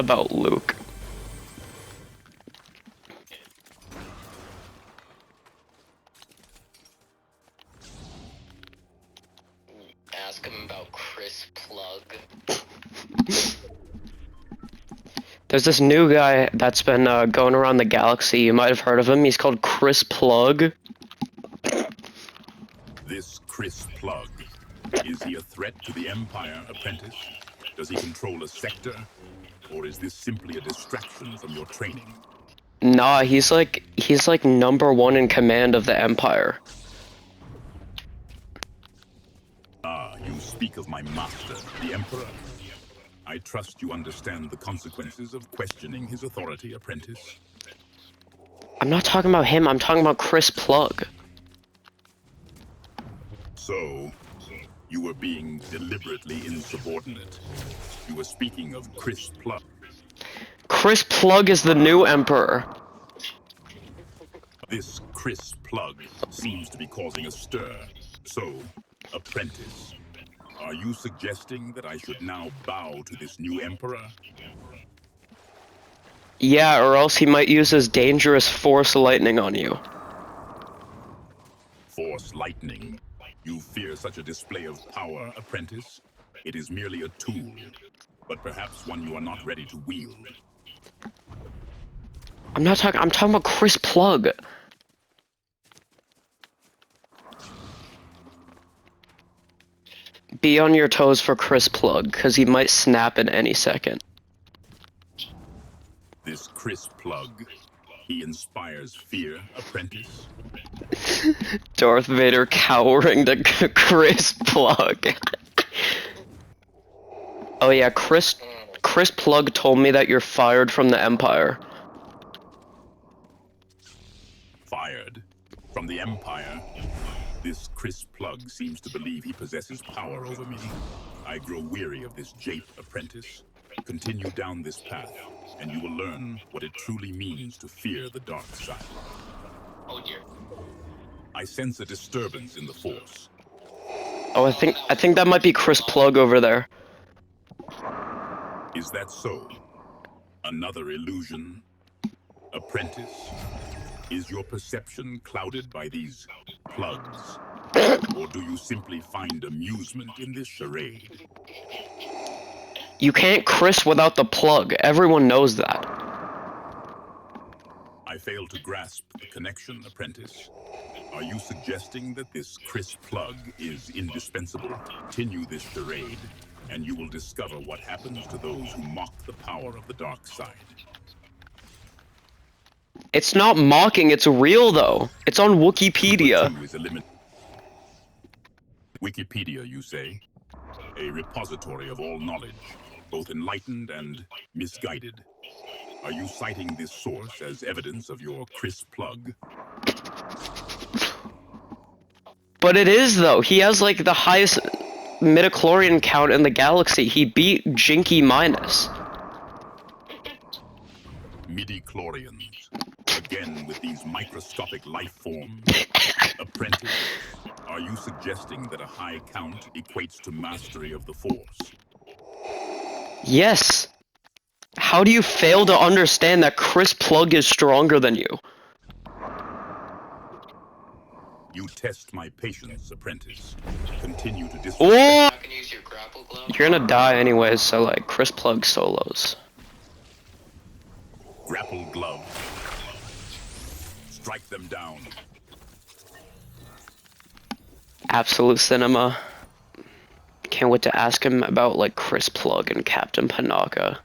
about Luke. Ask him about Chris Plug. There's this new guy that's been going around the galaxy. You might have heard of him. He's called Chris Plug. This Chris Plug. Is he a threat to the Empire, Apprentice? Does he control a sector? Or is this simply a distraction from your training? Nah, he's like #1 in command of the Empire. Ah, you speak of my master, the Emperor. I trust you understand the consequences of questioning his authority, Apprentice. I'm not talking about him, I'm talking about Chris Plug. So, you were being deliberately insubordinate. You were speaking of Chris Plug. Chris Plug is the new Emperor. This Chris Plug seems to be causing a stir. So, Apprentice, are you suggesting that I should now bow to this new Emperor? Yeah, or else he might use his dangerous Force lightning on you. Force lightning. You fear such a display of power, Apprentice? It is merely a tool, but perhaps one you are not ready to wield. I'm talking about Chris Plug. Be on your toes for Chris Plug, cause he might snap in any second. This Chris Plug, he inspires fear, Apprentice? Darth Vader cowering to Chris Plug. Oh yeah, Chris Plug told me that you're fired from the Empire. Fired? From the Empire? This Chris Plug seems to believe he possesses power over me. I grow weary of this jape, Apprentice. Continue down this path, and you will learn what it truly means to fear the dark side. Oh dear. I sense a disturbance in the Force. Oh, I think that might be Chris Plug over there. Is that so? Another illusion? Apprentice? Is your perception clouded by these plugs? Or do you simply find amusement in this charade? You can't Chris without the plug. Everyone knows that. I fail to grasp the connection, Apprentice. Are you suggesting that this Chris Plug is indispensable? Continue this charade, and you will discover what happens to those who mock the power of the dark side. It's not mocking, it's real though. It's on Wikipedia. Wikipedia, you say? A repository of all knowledge, both enlightened and misguided. Are you citing this source as evidence of your Chris Plug? But it is though. He has like the highest midichlorian count in the galaxy. He beat Jinky Minus. Midi-chlorians. Again with these microscopic life forms. Apprentice, are you suggesting that a high count equates to mastery of the Force? Yes. How do you fail to understand that Chris Plug is stronger than you? You test my patience, Apprentice. Continue to disrespect. Oh! I can use your grapple glove. You're gonna die anyways, so like Chris Plug solos. Grapple glove. Strike them down. Absolute cinema. Can't wait to ask him about like Chris Plug and Captain Panaka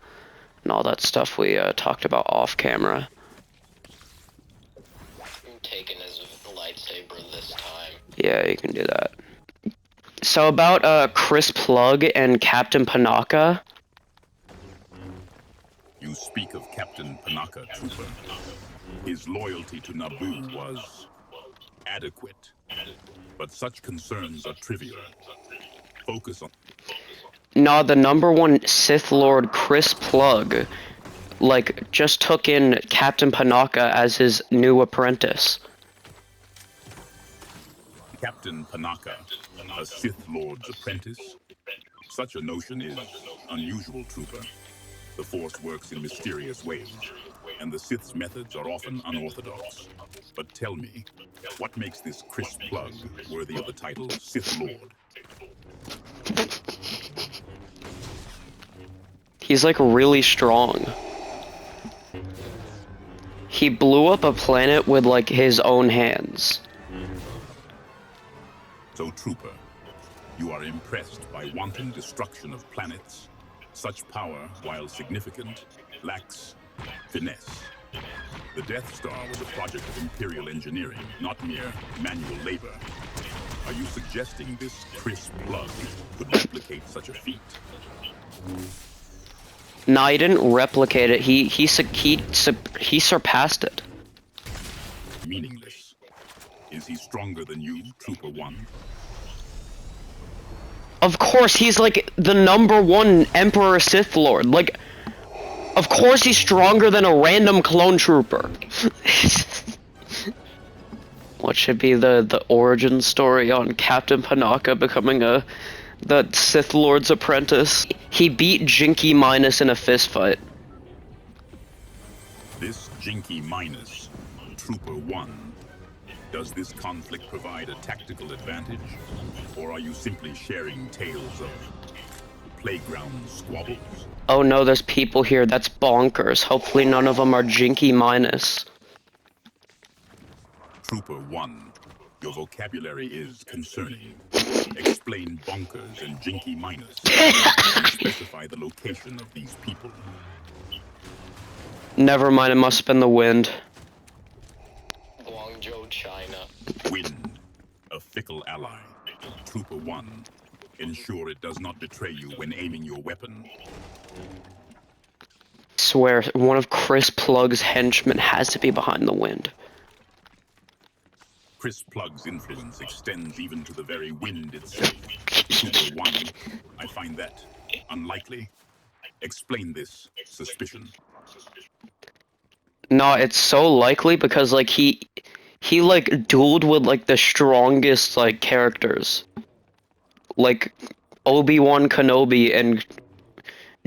and all that stuff we talked about off camera. I'm taking his lightsaber this time. Yeah, you can do that. So about Chris Plug and Captain Panaka. You speak of Captain Panaka, Trooper. His loyalty to Naboo was adequate, but such concerns are trivial. Focus on... Nah, the #1 Sith Lord Chris Plug, like, just took in Captain Panaka as his new apprentice. Captain Panaka, a Sith Lord's apprentice? Such a notion is unusual, Trooper. The Force works in mysterious ways, and the Sith's methods are often unorthodox. But tell me, what makes this Chris Plug worthy of the title Sith Lord? He's like really strong. He blew up a planet with like his own hands. So, Trooper, you are impressed by wanton destruction of planets. Such power, while significant, lacks finesse. The Death Star was a project of Imperial engineering, not mere manual labor. Are you suggesting this Chris Plug could replicate such a feat? Nah, he didn't replicate it. He surpassed it. Meaningless. Is he stronger than you, Trooper 1? Of course, he's like the #1 Emperor Sith Lord. Like, of course he's stronger than a random clone trooper. What should be the origin story on Captain Panaka becoming the Sith Lord's apprentice? He beat Jinky Minus in a fist fight. This Jinky Minus, Trooper 1. Does this conflict provide a tactical advantage? Or are you simply sharing tales of playground squabbles? Oh no, there's people here. That's bonkers. Hopefully none of them are Jinky Minus. Trooper 1, your vocabulary is concerning. Explain bonkers and Jinky Minus. And specify the location of these people. Never mind, it must have been the wind. Guangzhou, China. Wind, a fickle ally. Trooper 1, ensure it does not betray you when aiming your weapon. Swear, one of Chris Plug's henchmen has to be behind the wind. Chris Plug's influence extends even to the very wind itself. Trooper 1, I find that unlikely. Explain this suspicion. No, it's so likely because like he like dueled with like the strongest like characters. Like Obi-Wan Kenobi and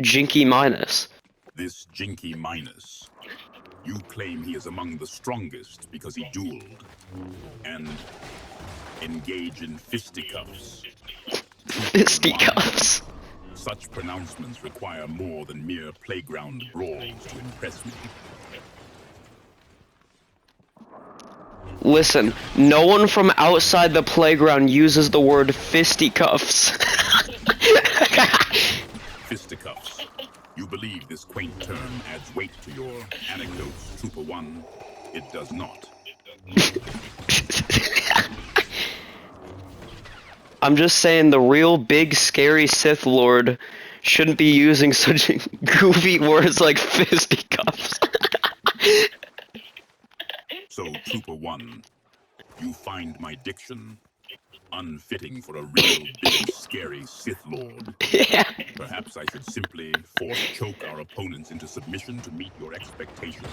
Jinky Minus. This Jinky Minus, you claim he is among the strongest because he dueled and engage in fisticuffs. Fisticuffs. Such pronouncements require more than mere playground brawls to impress me. Listen, no one from outside the playground uses the word fisticuffs. Fisticuffs. You believe this quaint term adds weight to your anecdotes, Trooper 1. It does not. I'm just saying the real big scary Sith Lord shouldn't be using such goofy words like fisticuffs. So, Trooper 1, you find my diction unfitting for a real big scary Sith Lord. Yeah. Perhaps I should simply force choke our opponents into submission to meet your expectations.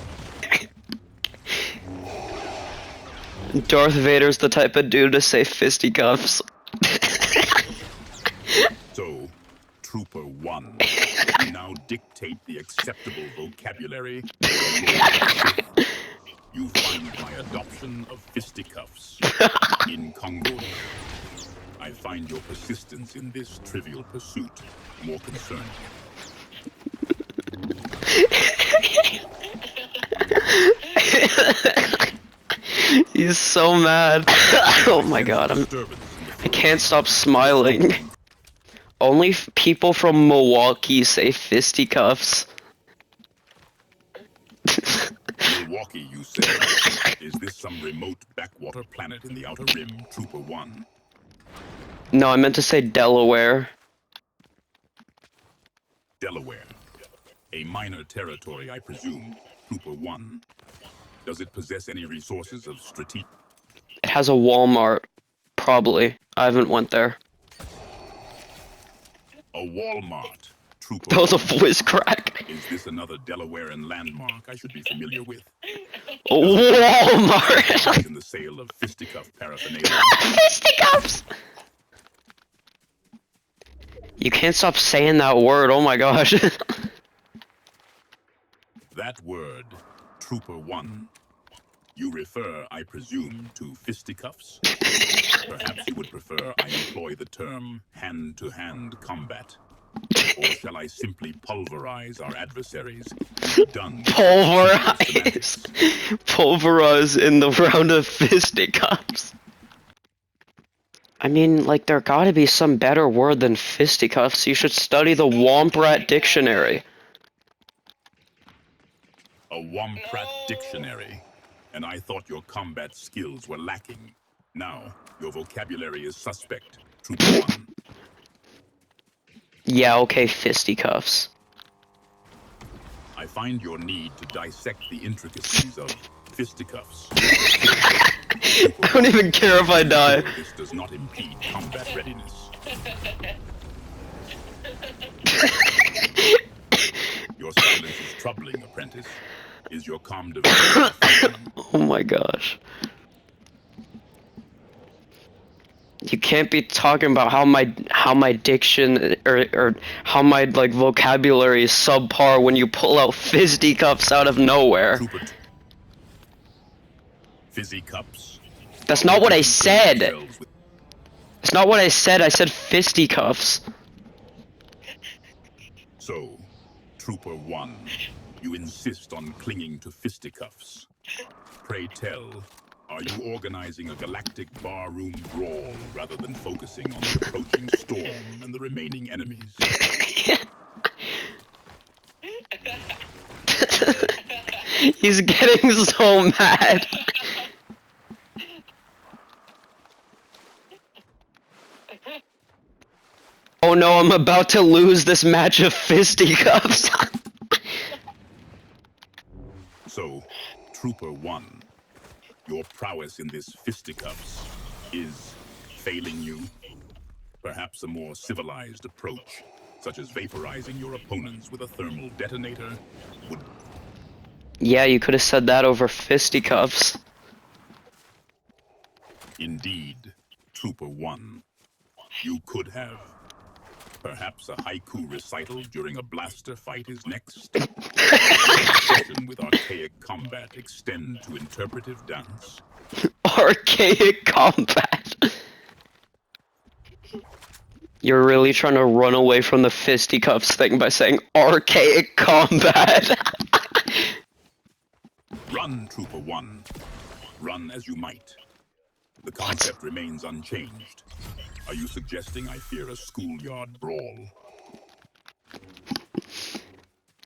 Darth Vader's the type of dude to say fisticuffs. So, Trooper 1, you now dictate the acceptable vocabulary. You find my adoption of fisticuffs incongruous. I find your persistence in this trivial pursuit more concerning. He's so mad. Oh my god, I can't stop smiling. Only people from Milwaukee say fisticuffs. Milwaukee, you say? Is this some remote backwater planet in the Outer Rim, Trooper 1? No, I meant to say Delaware. Delaware. A minor territory, I presume, Trooper 1. Does it possess any resources of strategic? It has a Walmart. Probably. I haven't went there. A Walmart, Trooper That was a 1. voice crack. Is this another Delawarean landmark I should be familiar with? Walmart! In the sale of fisticuff paraphernalia. Fisticuffs! You can't stop saying that word, oh my gosh. That word, Trooper 1, you refer, I presume, to fisticuffs? Perhaps you would prefer I employ the term hand-to-hand combat. Or shall I simply pulverize our adversaries and be done with such simple Pulverize. semantics? Pulverize in the round of fisticuffs. I mean, like, there gotta be some better word than fisticuffs. You should study the Womp Rat Dictionary. A Womprat dictionary. And I thought your combat skills were lacking. Now, your vocabulary is suspect, Trooper 1. Yeah, okay, fisticuffs. I find your need to dissect the intricacies of fisticuffs. I don't even care if I die. This does not impede combat readiness. Your silence is troubling, apprentice. Is your calm development? Oh my gosh. You can't be talking about how my diction or how my like vocabulary is subpar when you pull out fisticuffs out of nowhere. Fizzy cups. That's not what I said. It's not what I said. I said fisticuffs. So, Trooper 1, you insist on clinging to fisticuffs. Pray tell, are you organizing a galactic barroom brawl rather than focusing on the approaching storm and the remaining enemies? He's getting so mad. Oh no, I'm about to lose this match of fisticuffs. So, Trooper 1, your prowess in this fisticuffs is failing you. Perhaps a more civilized approach, such as vaporizing your opponents with a thermal detonator, would... Yeah, you could have said that over fisticuffs. Indeed, Trooper 1, you could have. Perhaps a haiku recital during a blaster fight is next. Session with archaic combat extend to interpretive dance. Archaic combat. You're really trying to run away from the fisticuffs thing by saying archaic combat. Run, Trooper 1. Run as you might. The concept remains unchanged. Are you suggesting I fear a schoolyard brawl?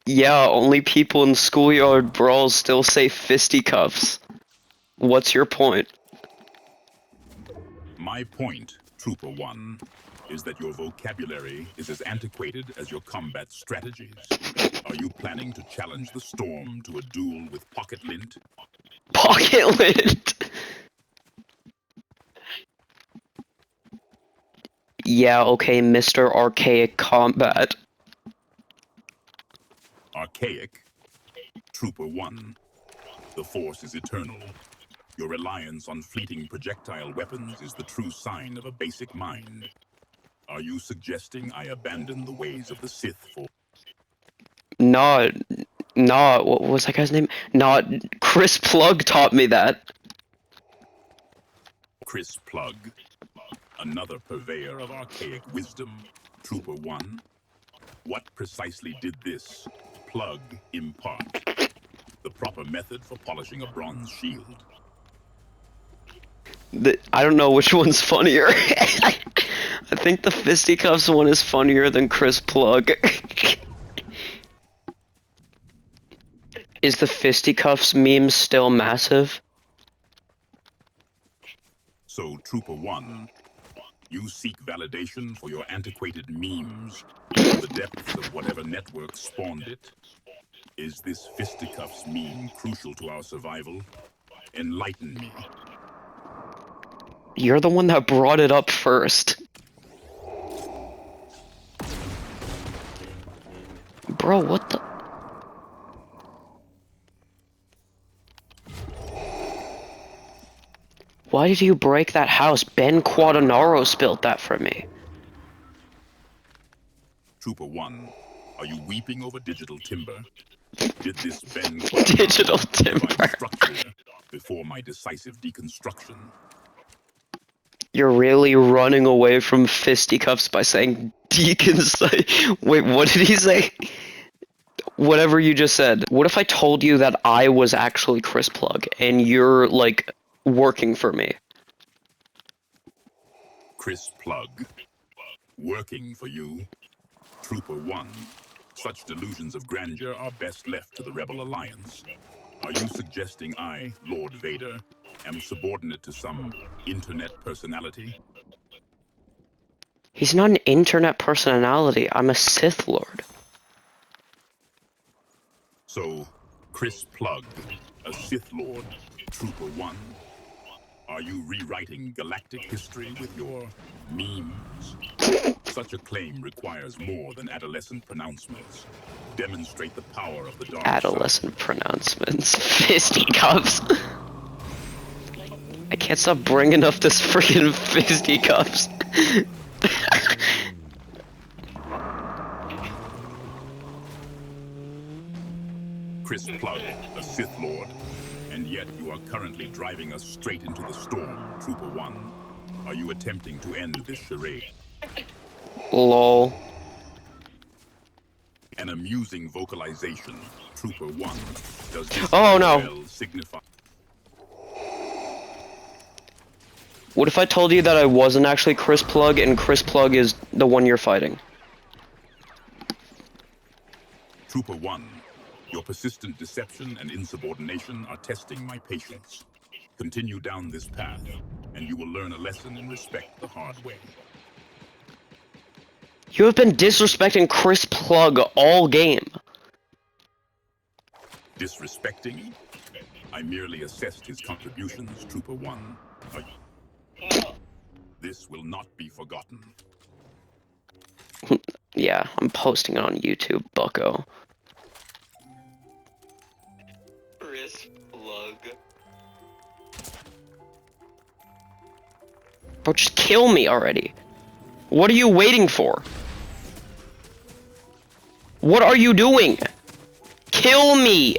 Yeah, only people in schoolyard brawls still say fisticuffs. What's your point? My point, Trooper 1, is that your vocabulary is as antiquated as your combat strategies. Are you planning to challenge the storm to a duel with Pocket Lint? Pocket Lint! Yeah, okay, Mr. Archaic Combat. Archaic? Trooper 1, the Force is eternal. Your reliance on fleeting projectile weapons is the true sign of a basic mind. Are you suggesting I abandon the ways of the Sith for... What was that guy's name? Chris Plug taught me that. Chris Plug, another purveyor of archaic wisdom, Trooper 1. What precisely did this plug impart? The proper method for polishing a bronze shield. I don't know which one's funnier. I think the fisticuffs one is funnier than Chris Plug. Is the fisticuffs meme still massive? So, Trooper 1, you seek validation for your antiquated memes in the depths of whatever network spawned it? Is this fisticuffs meme crucial to our survival? Enlighten me. You're the one that brought it up first. Bro, what the... Why did you break that house? Ben Quadanaro built that for me. Trooper 1, are you weeping over digital timber? Did this bend Digital provide timber. structure before my decisive deconstruction? You're really running away from fisticuffs by saying Wait, what did he say? Whatever you just said. What if I told you that I was actually Chris Plug and you're like working for me? Chris Plug. Working for you. Trooper 1. Such delusions of grandeur are best left to the Rebel Alliance. Are you suggesting I, Lord Vader, am subordinate to some internet personality? He's not an internet personality. I'm a Sith Lord. So, Chris Plug, a Sith Lord, Trooper 1. Are you rewriting galactic history with your memes? Such a claim requires more than adolescent pronouncements. Demonstrate the power of the dark Adolescent pronouncements. Fisticuffs. I can't stop bringing up this freaking fisticuffs. Chris Plug, a Sith Lord, and yet you are currently driving us straight into the storm, Trooper 1. Are you attempting to end this charade? Lol. An amusing vocalization, Trooper 1. Does this Oh, no. well signify? What if I told you that I wasn't actually Chris Plug and Chris Plug is the one you're fighting? Trooper 1, your persistent deception and insubordination are testing my patience. Continue down this path, and you will learn a lesson in respect the hard way. You have been disrespecting Chris Plug all game. Disrespecting? I merely assessed his contributions, Trooper 1. This will not be forgotten. Yeah, I'm posting it on YouTube, bucko. Chris Plug. Bro, just kill me already. What are you waiting for? What are you doing? Kill me!